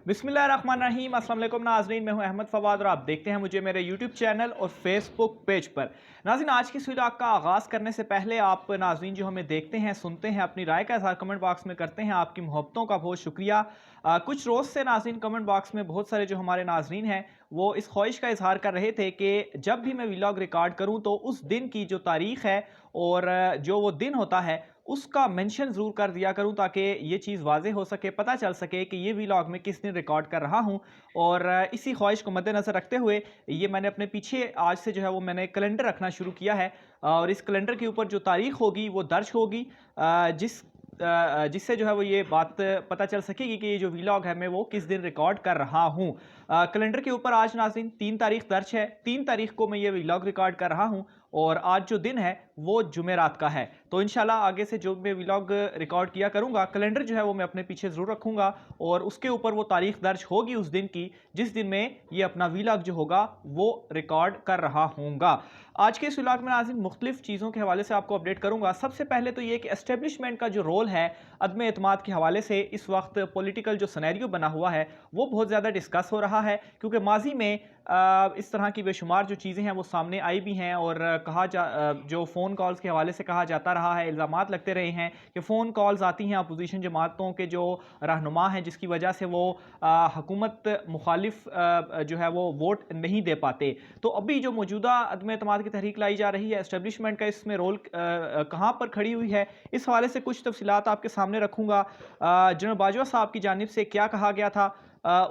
बिस्मिल्लाहिर्रहमानिर्रहीम। अस्सलाम वालेकुम नाज़रीन, मैं हूं अहमद फवाद और आप देखते हैं मुझे मेरे यूट्यूब चैनल और फेसबुक पेज पर। नाज़रीन, आज की इस वीडियो का आगाज़ करने से पहले आप नाज़रीन जो हमें देखते हैं, सुनते हैं, अपनी राय का इज़हार कमेंट बॉक्स में करते हैं, आपकी मोहब्बतों का बहुत शुक्रिया। कुछ रोज़ से नाज़रीन कमेंट बॉक्स में बहुत सारे जो हमारे नाज़रीन हैं वो इस ख्वाहिश का इज़हार कर रहे थे कि जब भी मैं व्लॉग रिकॉर्ड करूं तो उस दिन की जो तारीख़ है और जो वो दिन होता है उसका मेंशन ज़रूर कर दिया करूं, ताकि ये चीज़ वाज़ेह हो सके, पता चल सके कि ये व्लॉग मैं किस दिन रिकॉर्ड कर रहा हूं। और इसी ख्वाहिश को मद्देनज़र रखते हुए ये मैंने अपने पीछे आज से जो है वो मैंने कैलेंडर रखना शुरू किया है और इस कैलेंडर के ऊपर जो तारीख़ होगी वो दर्ज होगी, जिससे जो है वो ये बात पता चल सकेगी कि ये जो व्लॉग है मैं वो किस दिन रिकॉर्ड कर रहा हूँ। कैलेंडर के ऊपर आज नाज़रीन 3 तारीख दर्ज है। 3 तारीख को मैं ये व्लॉग रिकॉर्ड कर रहा हूँ और आज जो दिन है वो जुमेरात का है। तो इंशाल्लाह आगे से जो मैं व्लॉग रिकॉर्ड किया करूँगा, कैलेंडर जो है वो मैं अपने पीछे ज़रूर रखूँगा और उसके ऊपर वो तारीख दर्ज होगी उस दिन की जिस दिन मैं ये अपना व्लॉग जो होगा वो रिकॉर्ड कर रहा हूँगा। आज के इस व्लॉग में नाज़रीन मुख्तलिफ चीज़ों के हवाले से आपको अपडेट करूँगा। सबसे पहले तो ये कि एस्टेब्लिशमेंट का जो रोल है अदम एतमाद के हवाले से इस वक्त पॉलिटिकल जो सिनेरियो बना हुआ है वो बहुत ज़्यादा डिस्कस हो रहा है, क्योंकि माजी में इस तरह की बेशुमार जो चीज़ें हैं वो सामने आई भी हैं और जो फ़ोन कॉल्स के हवाले से कहा जाता रहा है, इल्ज़ामात लगते रहे हैं कि फ़ोन कॉल्स आती हैं अपोजिशन जमातों के जो रहनुमा हैं जिसकी वजह से वो हुकूमत मुखालिफ जो है वो वोट नहीं दे पाते। तो अभी जो मौजूदा अदम एतमाद की तहरीक लाई जा रही है, एस्टेब्लिशमेंट का इसमें रोल कहाँ पर खड़ी हुई है, इस हवाले से कुछ तफसीलात आपके सामने रखूँगा। जनरल बाजवा साहब की जानिब से क्या कहा गया था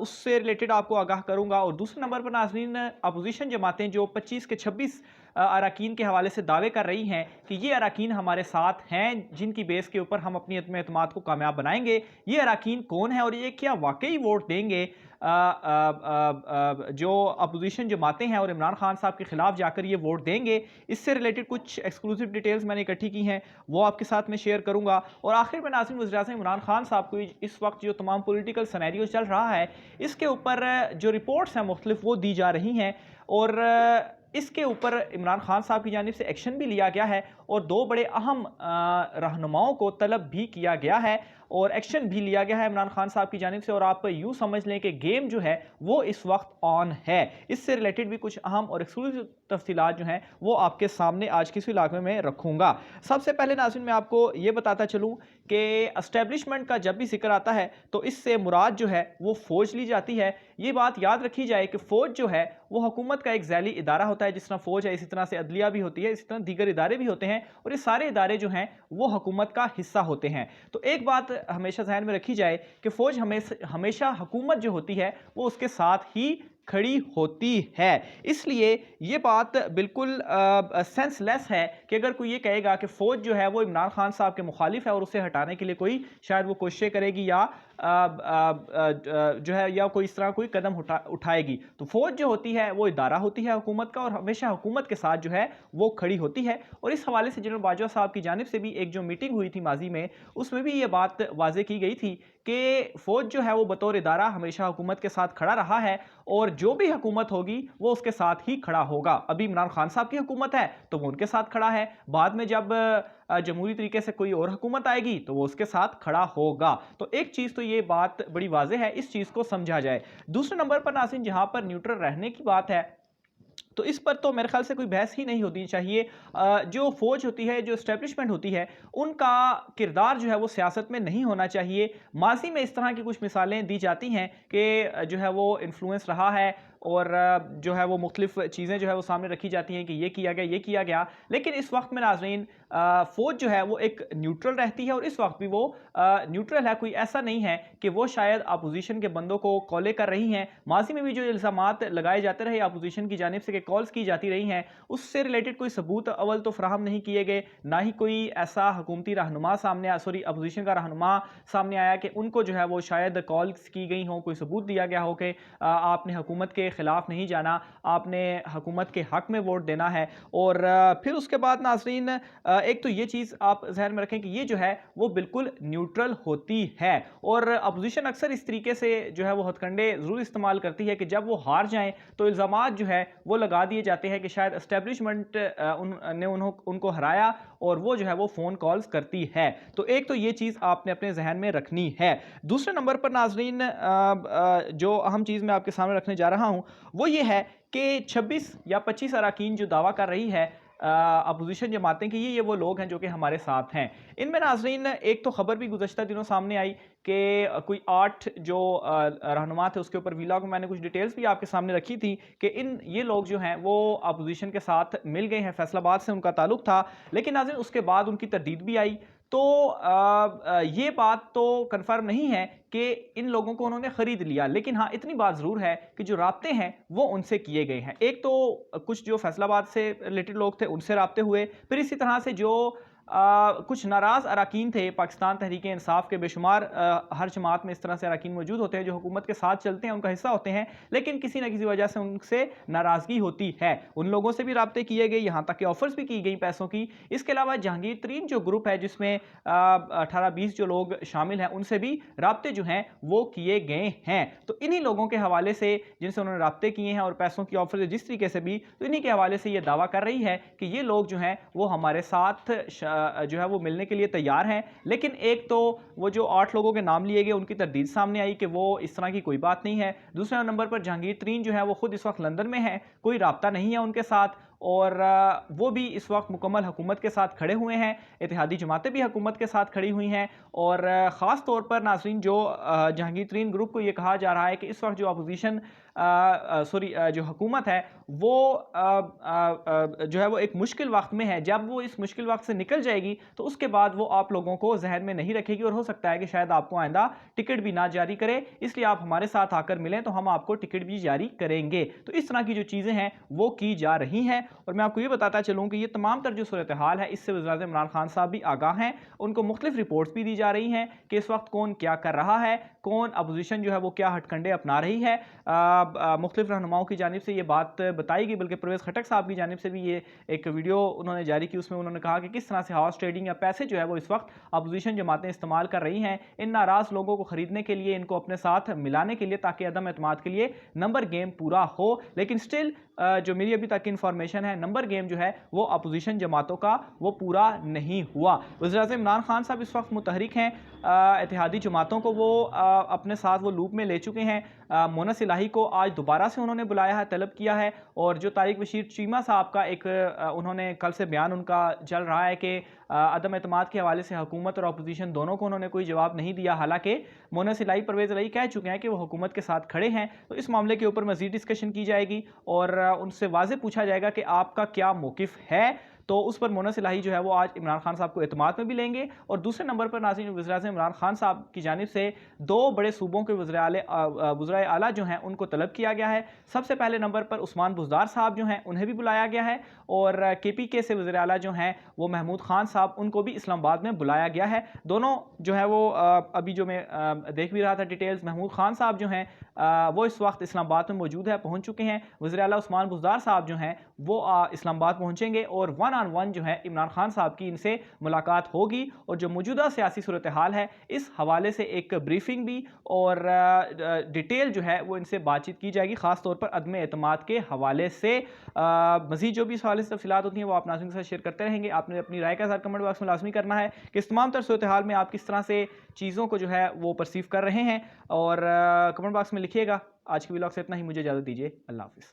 उससे रिलेटेड आपको आगाह करूंगा। और दूसरे नंबर पर नाज़रीन अपोजिशन जमातें जो 25 के 26 अरकान के हवाले से दावे कर रही हैं कि ये अरकान हमारे साथ हैं जिनकी बेस के ऊपर हम अपनी अदम एतमाद को कामयाब बनाएंगे। ये अरकान कौन है और ये क्या वाकई वोट देंगे जो अपोजिशन जमातें हैं और इमरान खान साहब के खिलाफ जाकर ये वोट देंगे। इससे रिलेटेड कुछ एक्सक्लूसिव डिटेल्स मैंने इकट्ठी की हैं वो आपके साथ में शेयर करूंगा। और आखिर में नाज़रीन वज़ीर-ए-आज़म इमरान खान साहब को इस वक्त जो तमाम पॉलिटिकल सिनेरियो चल रहा है इसके ऊपर जो रिपोर्ट्स हैं मुख्तलिफ वो दी जा रही हैं और इसके ऊपर इमरान खान साहब की जानिब से एक्शन भी लिया गया है और दो बड़े अहम रहनुमाओं को तलब भी किया गया है और एक्शन भी लिया गया है इमरान खान साहब की जानिब से। और आप यूँ समझ लें कि गेम जो है वो इस वक्त ऑन है। इससे रिलेटेड भी कुछ अहम और एक्सक्लूसिव तफसीलात जो हैं वो आपके सामने आज की इस इलाके में रखूँगा। सबसे पहले नाज़रीन मैं आपको ये बताता चलूँ कि एस्टेब्लिशमेंट का जब भी जिक्र आता है तो इससे मुराद जो है वो फ़ौज ली जाती है। ये बात याद रखी जाए कि फ़ौज जो है वो हुकूमत का एक ज़ैली इदारा होता है। जिस तरह फ़ौज है इसी तरह से अदलिया भी होती है, इसी तरह दीगर इदारे भी होते हैं और ये सारे इदारे जो हैं वो हुकूमत का हिस्सा होते हैं। तो एक बात हमेशा ज़हन में रखी जाए कि फ़ौज हमेशा हुकूमत जो होती है वो उसके साथ ही खड़ी होती है। इसलिए ये बात बिल्कुल सेंसलेस है कि अगर कोई ये कहेगा कि फ़ौज जो है वो इमरान खान साहब के मुखालिफ है और उसे हटाने के लिए कोई शायद वो कोशिशें करेगी या जो है या कोई इस तरह कोई कदम उठाएगी। तो फ़ौज जो होती है वो इदारा होती है हुकूमत का और हमेशा हुकूमत के साथ जो है वो खड़ी होती है। और इस हवाले से जनरल बाजवा साहब की जानिब से भी एक जो मीटिंग हुई थी माजी में उसमें भी ये बात वाज़ेह की गई थी कि फ़ौज जो है वो बतौर इदारा हमेशा हुकूमत के साथ खड़ा रहा है और जो भी हुकूमत होगी वो उसके साथ ही खड़ा होगा। अभी इमरान खान साहब की हुकूमत है तो वो उनके साथ खड़ा है, बाद में जब जमहूरी तरीके से कोई और हुकूमत आएगी तो वो उसके साथ खड़ा होगा। तो एक चीज़ तो ये बात बड़ी वाज़ेह है, इस चीज़ को समझा जाए। दूसरे नंबर पर नाज़रीन जहाँ पर न्यूट्रल रहने की बात है तो इस पर तो मेरे ख्याल से कोई बहस ही नहीं होनी चाहिए। जो फ़ौज होती है, जो एस्टेब्लिशमेंट होती है, उनका किरदार जो है वो सियासत में नहीं होना चाहिए। माज़ी में इस तरह की कुछ मिसालें दी जाती हैं कि जो है वो इन्फ्लुएंस रहा है और जो है वो मुख्तलिफ चीज़ें जो है वो सामने रखी जाती हैं कि ये किया गया, ये किया गया। लेकिन इस वक्त में नाज़रीन फ़ौज जो है वो एक न्यूट्रल रहती है और इस वक्त भी वो न्यूट्रल है। कोई ऐसा नहीं है कि वो शायद अपोजिशन के बंदों को कॉलें कर रही हैं। माज़ी में भी जो इल्ज़ामात लगाए जाते रहे अपोजिशन की जानिब से कि कॉल्स की जाती रही हैं उससे रिलेटेड कोई सबूत अव्वल तो फ्राहम नहीं किए गए, ना ही कोई ऐसा हुकूमती रहनुमा सामने अपोजिशन का रहनुमा सामने आया कि उनको जो है वो शायद कॉल्स की गई हों, कोई सबूत दिया गया हो कि आपने हुकूमत के کے خلاف نہیں جانا, آپ نے حکومت کے حق میں ووٹ دینا ہے. اور پھر اس کے بعد ناظرین ایک تو یہ چیز آپ ذہن میں رکھیں کہ یہ جو ہے وہ بالکل نیوٹرل ہوتی ہے, اور اپوزیشن اکثر اس طریقے سے جو ہے وہ ہتھ کنڈے ضرور استعمال کرتی ہے کہ جب وہ ہار جائیں تو الزامات جو ہے وہ لگا دیے جاتے ہیں کہ شاید اسٹیبلشمنٹ نے ان کو ہرایا اور وہ جو ہے وہ فون کالز کرتی ہے. تو ایک تو یہ چیز آپ نے اپنے ذہن میں رکھنی ہے. دوسرے نمبر پر ناظرین جو اہم چیز میں آپ کے سامنے رکھنے جا رہا ہوں وہ یہ ہے کہ 26 یا 25 اراکین جو دعویٰ کر رہی ہے اپوزیشن جماعتیں کہ یہ وہ لوگ ہیں جو کہ ہمارے ساتھ ہیں. ان میں ناظرین ایک تو خبر بھی گزشتہ دنوں سامنے آئی کہ کوئی 8 جو رہنما تھے, اس کے اوپر ویلاگ میں نے کچھ ڈیٹیلز بھی آپ کے سامنے رکھی تھی کہ یہ لوگ جو ہیں وہ اپوزیشن کے ساتھ مل گئے ہیں, فیصل آباد سے ان کا تعلق تھا, لیکن ناظرین اس کے بعد ان کی تردید بھی آئی. تو یہ بات تو کنفرم نہیں ہے کہ ان لوگوں کو انہوں نے خرید لیا, لیکن ہاں اتنی بات ضرور ہے کہ جو رابطے ہیں وہ ان سے کیے گئے ہیں. ایک تو کچھ جو فیصل آباد سے ریلیٹڈ لوگ تھے ان سے رابطے ہوئے, پھر اسی طرح سے جو کچھ ناراض اراکین تھے پاکستان تحریک انصاف کے, بے شمار ہر جماعت میں اس طرح سے اراکین موجود ہوتے ہیں جو حکومت کے ساتھ چلتے ہیں, ان کا حصہ ہوتے ہیں, لیکن کسی نہ کسی وجہ سے ان سے ناراضگی ہوتی ہے, ان لوگوں سے بھی رابطے کیے گئے, یہاں تک کہ آفرز بھی کی گئی پیسوں کی. اس کے علاوہ جہانگیر ترین جو گروپ ہے جس میں 18-20 جو لوگ شامل ہیں ان سے بھی رابطے جو ہیں وہ کیے گئے ہیں. تو انہی لوگوں کے حوالے سے جن سے انہوں نے رابطے کیے ہیں اور پیسوں کی آفر جس طریقے سے بھی, تو انہی کے حوالے سے یہ دعویٰ کر رہی ہے کہ یہ لوگ جو ہیں وہ ہمارے ساتھ جو ہے وہ ملنے کے لیے تیار ہیں. لیکن ایک تو وہ جو 8 لوگوں کے نام لیے گئے ان کی تردید سامنے آئی کہ وہ اس طرح کی کوئی بات نہیں ہے. دوسرے نمبر پر جہانگیر ترین جو ہے وہ خود اس وقت لندن میں ہے, کوئی رابطہ نہیں ہے ان کے ساتھ, اور وہ بھی اس وقت مکمل حکومت کے ساتھ کھڑے ہوئے ہیں. اتحادی جماعتیں بھی حکومت کے ساتھ کھڑی ہوئی ہیں, اور خاص طور پر ناظرین جو جہانگیر ترین گروپ کو یہ کہا جا رہا ہے کہ اس وقت جو اپوزیشن جو حکومت ہے وہ جو ہے وہ ایک مشکل وقت میں ہے. جب وہ اس مشکل وقت سے نکل جائے گی تو اس کے بعد وہ آپ لوگوں کو ذہن میں نہیں رکھے گی, اور ہو سکتا ہے کہ شاید آپ کو آئندہ ٹکٹ بھی نہ جاری کرے, اس لیے آپ ہمارے ساتھ آ کر ملیں تو ہم آپ کو ٹکٹ بھی جاری کریں گے. تو اس طرح کی جو چیزیں ہیں وہ کی جا رہی ہیں. اور میں آپ کو یہ بتاتا چلوں کہ یہ تمام تر جو صورتحال ہے اس سے وزیر اعظم عمران خان صاحب بھی آگاہ ہیں, ان کو مختلف رپورٹس بھی دی جا رہی ہیں کہ اس وقت کون کیا کر رہا ہے, کون اپوزیشن جو ہے وہ کیا ہٹ کنڈے اپنا رہی ہے. مختلف رہنماؤں کی جانب سے یہ بات بتائی گئی, بلکہ پرویز خٹک صاحب کی جانب سے بھی یہ ایک ویڈیو انہوں نے جاری کی, اس میں انہوں نے کہا کہ کس طرح سے ہاؤس ٹریڈنگ یا پیسے جو ہے وہ اس وقت اپوزیشن جماعتیں استعمال کر رہی ہیں ان ناراض لوگوں کو خریدنے کے لیے, ان کو اپنے ساتھ ملانے کے لیے, تاکہ عدم اعتماد کے لیے نمبر گیم پورا ہو. لیکن سٹل جو میری ابھی تک انفارمیشن ہے نمبر گیم جو ہے وہ اپوزیشن جماعتوں کا وہ پورا نہیں ہوا. وزیر اعظم عمران خان صاحب اس وقت متحرک ہیں, اتحادی جماعتوں کو وہ اپنے ساتھ وہ لوپ میں لے چکے ہیں. مونس الہی کو آج دوبارہ سے انہوں نے بلایا ہے, طلب کیا ہے, اور جو طارق بشیر چیمہ صاحب کا ایک انہوں نے کل سے بیان ان کا چل رہا ہے کہ عدم اعتماد کے حوالے سے حکومت اور اپوزیشن دونوں کو انہوں نے کوئی جواب نہیں دیا, حالانکہ مونس الہی پرویز الہی کہہ چکے ہیں کہ وہ حکومت کے ساتھ کھڑے ہیں. تو اس معاملے کے اوپر مزید ڈسکشن کی جائے گی اور ان سے واضح پوچھا جائے گا کہ آپ کا کیا موقف ہے. تو اس پر مونس الہی جو ہے وہ آج عمران خان صاحب کو اعتماد میں بھی لیں گے. اور دوسرے نمبر پر ناظرین وزیر اعظم عمران خان صاحب کی جانب سے 2 بڑے صوبوں کے وزرائے اعلیٰ جو ہیں ان کو طلب کیا گیا ہے. سب سے پہلے نمبر پر عثمان بزدار صاحب جو ہیں انہیں بھی بلایا گیا ہے, اور کے پی کے سے وزیر اعلیٰ جو ہیں وہ محمود خان صاحب ان کو بھی اسلام آباد میں بلایا گیا ہے. دونوں جو ہے وہ ابھی جو میں دیکھ بھی رہا تھا ڈیٹیلز, محمود خان صاحب جو ہیں وہ اس وقت اسلام آباد میں موجود ہے, پہنچ چکے ہیں. وزیر اعلیٰ عثمان بزدار صاحب جو ہیں وہ اسلام آباد پہنچیں گے, اور 1 on 1 جو ہے عمران خان صاحب کی ان سے ملاقات ہوگی, اور جو موجودہ سیاسی صورتحال ہے اس حوالے سے ایک بریفنگ بھی اور ڈیٹیل جو ہے وہ ان سے بات چیت کی جائے گی, خاص طور پر عدم اعتماد کے حوالے سے. مزید جو بھی اس حوالے سے تفصیلات ہوتی ہیں وہ آپ ناظرین کے ساتھ شیئر کرتے رہیں گے. آپ نے اپنی رائے کا اظہار کمنٹ باکس میں لازمی کرنا ہے کہ اس تمام تر صورتحال میں آپ کس طرح سے چیزوں کو جو ہے وہ پرسیو کر رہے ہیں, اور کمنٹ باکس میں لکھیے گا. آج کی ویلاگ سے اتنا ہی, مجھے اجازت دیجیے, اللہ حافظ.